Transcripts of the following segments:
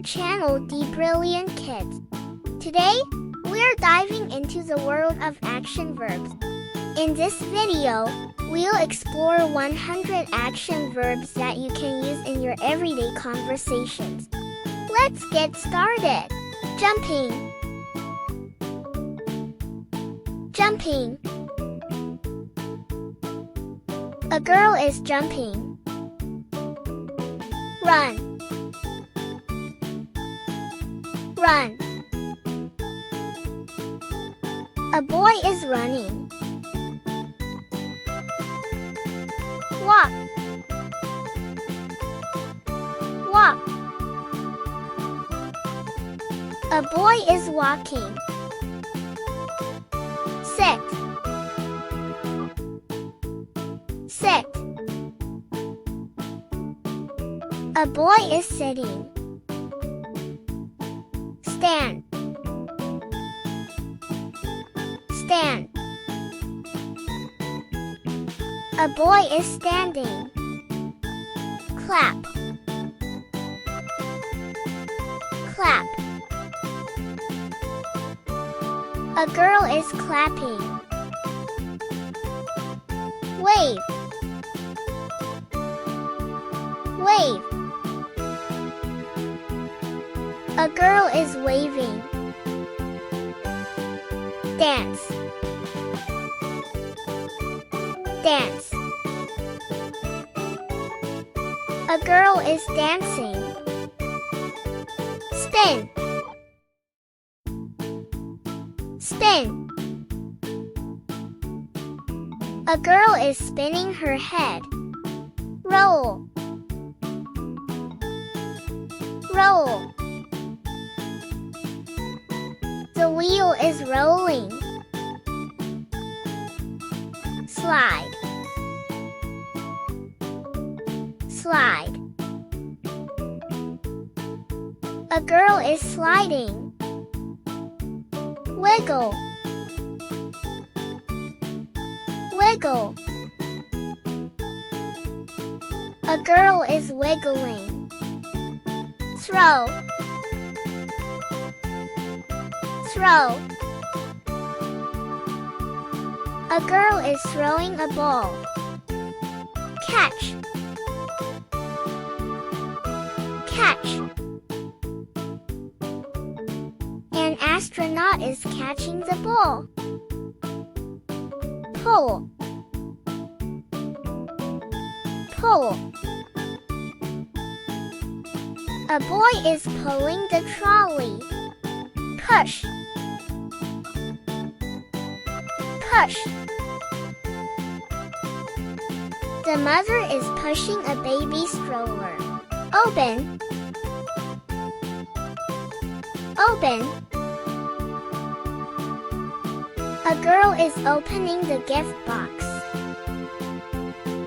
channel, The Brilliant Kids. Today, we're diving into the world of action verbs. In this video, we'll explore 100 action verbs that you can use in your everyday conversations. Let's get started. Jumping. Jumping. A girl is jumping. Run. Run. A boy is running. Walk. Walk. A boy is walking. Sit. Sit. A boy is sitting. Stand. Stand. A boy is standing. Clap. Clap. A girl is clapping. Wave. Wave. A girl is waving. Dance. Dance. A girl is dancing. Spin. Spin. A girl is spinning her head. Roll. Roll. The wheel is rolling. Slide. Slide. A girl is sliding. Wiggle. Wiggle. A girl is wiggling. Throw. Throw. A girl is throwing a ball. Catch. Catch. An astronaut is catching the ball. Pull. Pull. A boy is pulling the trolley. Push. Push. The mother is pushing a baby stroller. Open. Open. A girl is opening the gift box.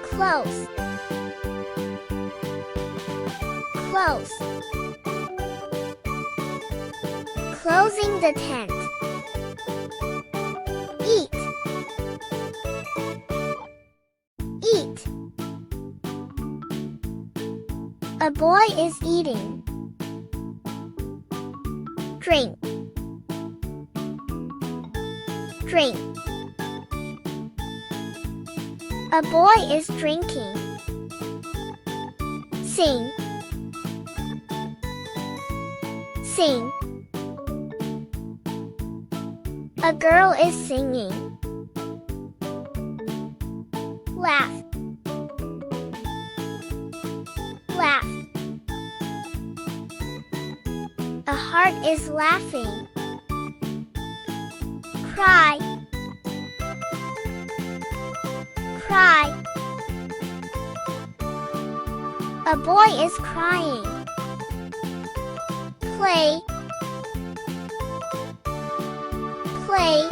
Close. Close. Closing the tent. Eat. Eat. A boy is eating. Drink. Drink. A boy is drinking. Sing. Sing. A girl is singing. Laugh. Laugh. A heart is laughing. Cry. Cry. A boy is crying. Play. Play.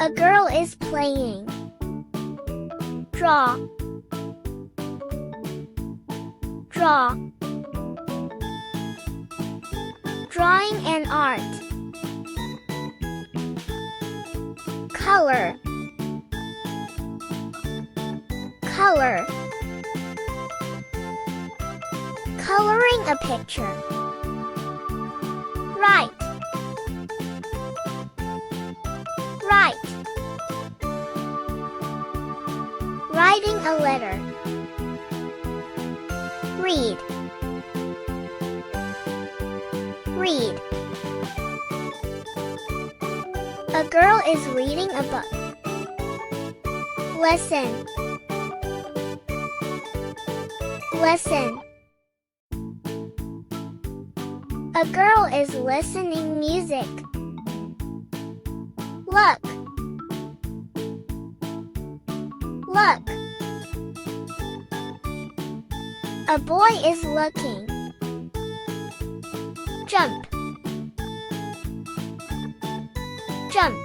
A girl is playing. Draw. Draw. Drawing an art. Color. Color. Coloring a picture. Write. Write. Writing a letter. Read. Read. A girl is reading a book. Listen. Listen. A girl is listening music. Look. Look. A boy is looking. Jump. Jump.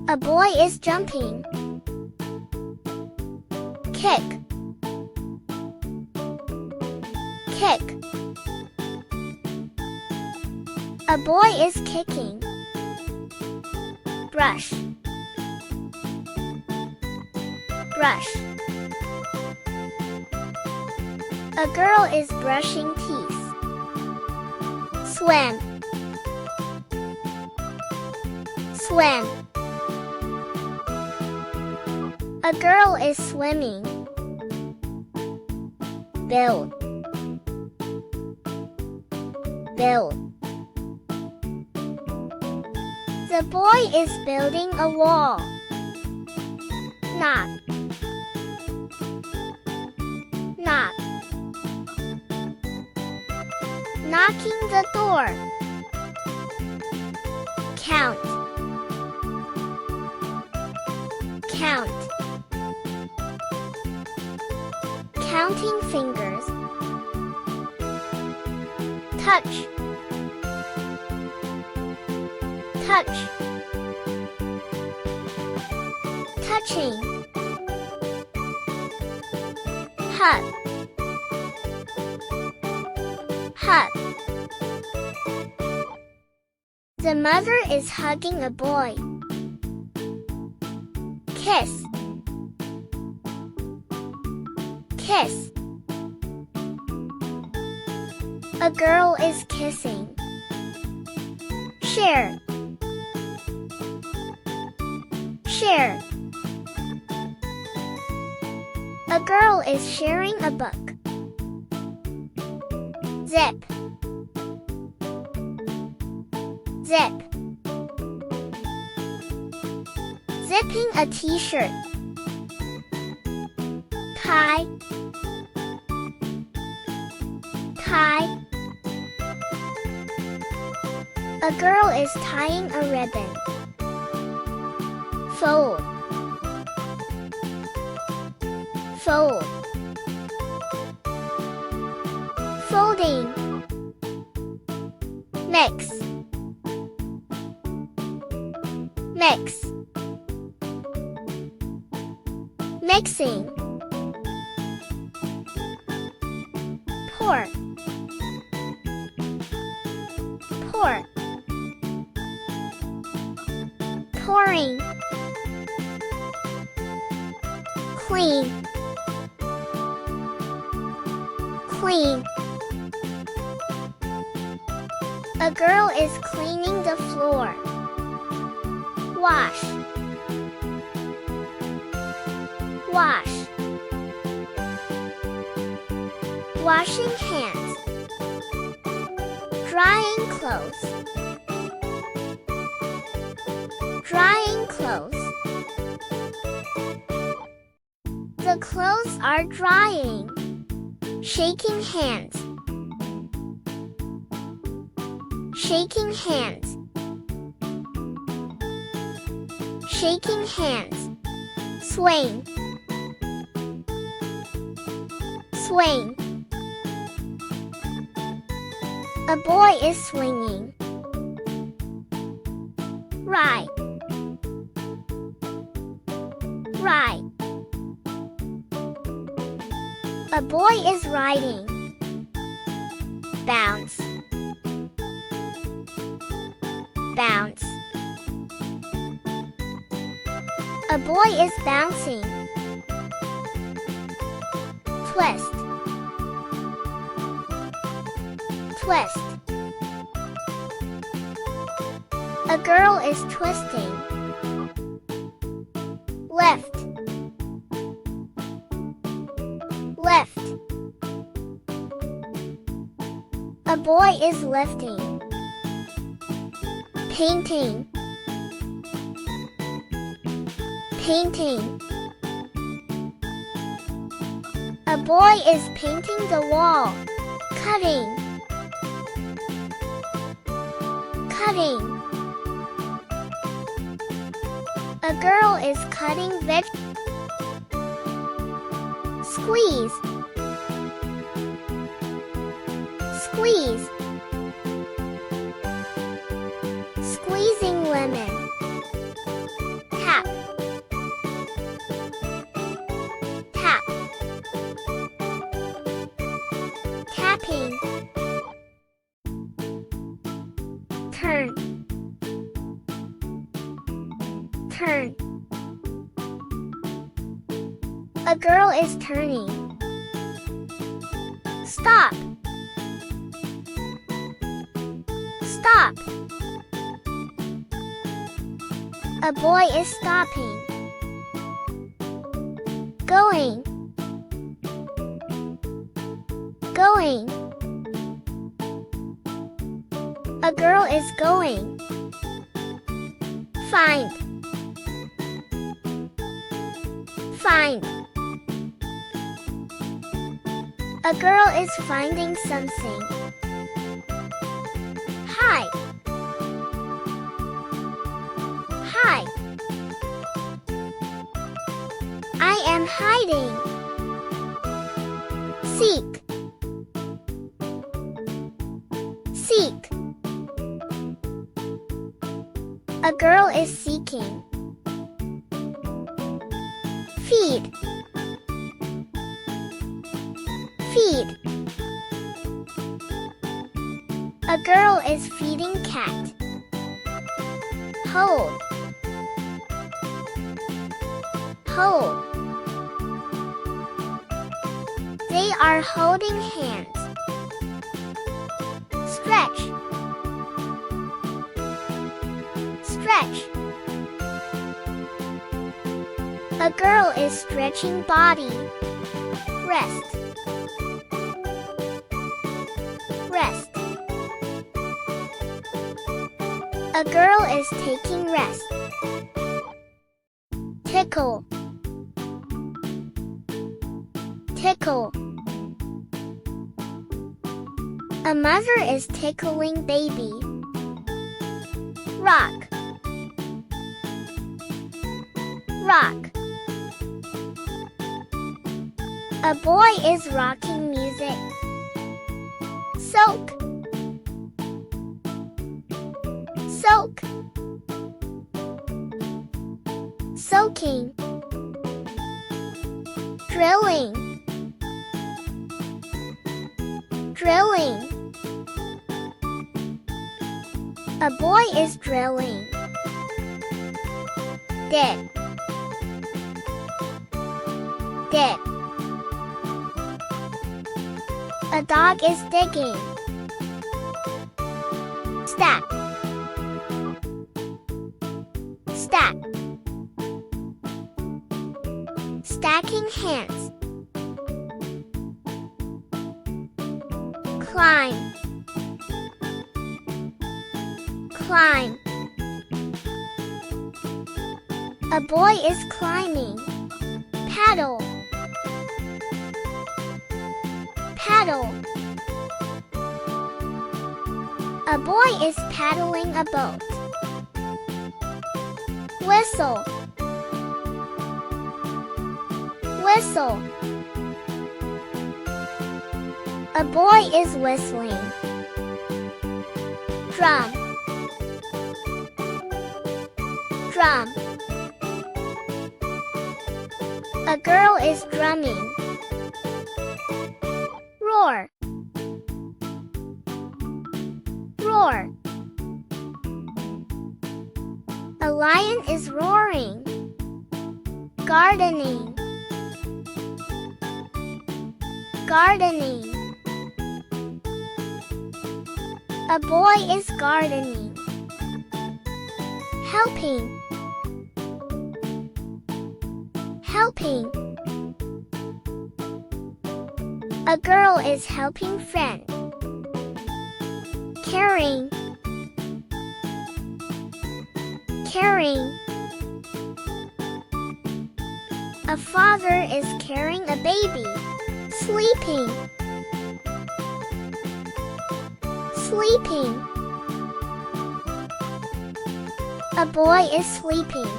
A boy is jumping. Kick. Kick. A boy is kicking. Brush. Brush. A girl is brushing teeth. Swim. Swim. A girl is swimming. Build. Build. The boy is building a wall. Knock. Knock. Knocking the door. Count. Count. Counting fingers. Touch. Touch. Touching. Hug. Hug. The mother is hugging a boy. Kiss. Kiss. A girl is kissing. Share. Share. A girl is sharing a book. Zip. Zip. Zipping a t-shirt. Tie. Tie. A girl is tying a ribbon. Fold. Fold. Folding. Mix. Mix. Mixing. Pour. Pour. Pouring. Clean. Clean. A girl is cleaning the floor. Wash. Wash. Washing hands. Drying clothes. Drying clothes. The clothes are drying. Shaking hands. Shaking hands. Shaking hands. Swing. Swing. A boy is swinging. Ride. Ride. A boy is riding. Bounce. Bounce. A boy is bouncing. twist, twist. A girl is twisting. Lift, lift. A boy is lifting. Painting, painting. A boy is painting the wall. Cutting, cutting. A girl is cutting Squeeze, squeeze. Squeezing lemon. Tap, tap. Tapping. Turn, turn. A girl is turning. Stop, stop. A boy is stopping. Going, going. A girl is going. Find, find. A girl is finding something. Hide, hide. I am hiding. Seek, seek. A girl is seeking. Feed, feed. A girl is feeding cat. Hold, hold. They are holding hands. Stretch, stretch. A girl is stretching body. Rest, rest. A girl is taking rest. Tickle, tickle. A mother is tickling baby. Rock, rock. A boy is rocking music. Soak, soak. Soaking. Drilling, drilling. A boy is drilling. Dig, dig. A dog is digging. Stack, stack. Stacking hands. Climb, climb. A boy is climbing. Paddle, paddle. A boy is paddling a boat. Whistle, whistle. A boy is whistling. Drum, drum. A girl is drumming. Roar, roar. A lion is roaring. Gardening, Gardening. A boy is gardening. Helping. Helping. A girl is helping friend. Caring. Caring. A father is carrying a baby. Sleeping. Sleeping. A boy is sleeping.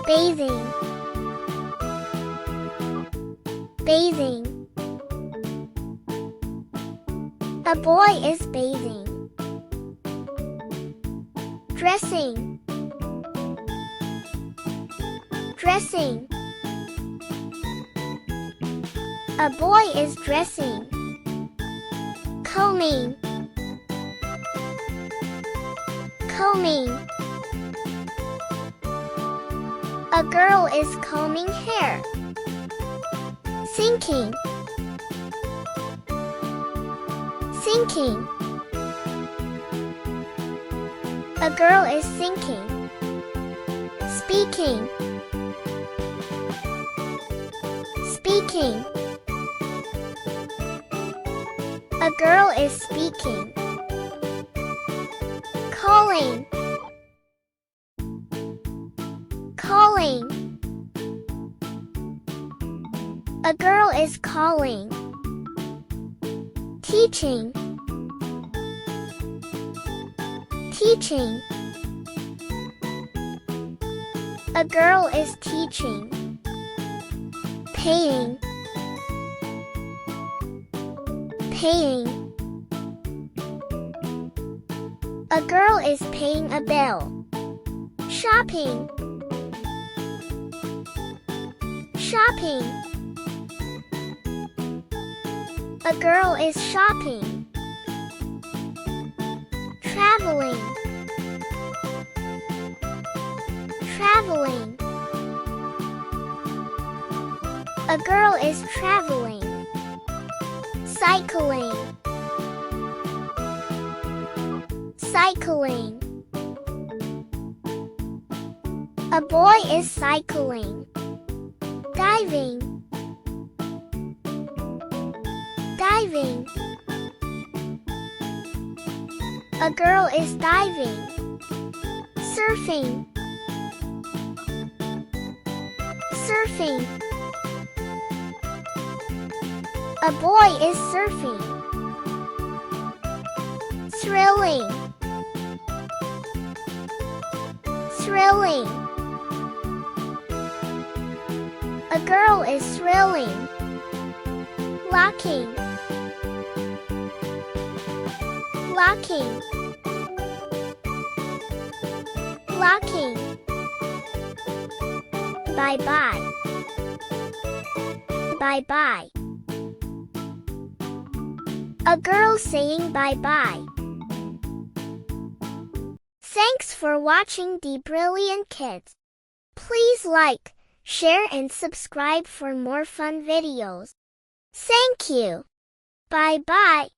Bathing. Bathing. A boy is bathing. Dressing. Dressing. A boy is dressing. Combing. Combing. A girl is combing hair. Sinking. Sinking. A girl is sinking. Speaking. Speaking. A girl is speaking. Calling. Calling. A girl is calling. Teaching. Teaching. A girl is teaching. Paying. Paying. A girl is paying a bill. Shopping. Shopping. A girl is shopping. Traveling. Traveling. A girl is traveling. Cycling. Cycling. A boy is cycling. Diving. Diving. A girl is diving. Surfing. Surfing. A boy is surfing. Thrilling. Thrilling. A girl is thrilling. Locking. Locking. Locking. Bye-bye. Bye-bye. A girl saying bye-bye. Thanks for watching the Brilliant Kids. Please like, share and subscribe for more fun videos. Thank you. Bye-bye.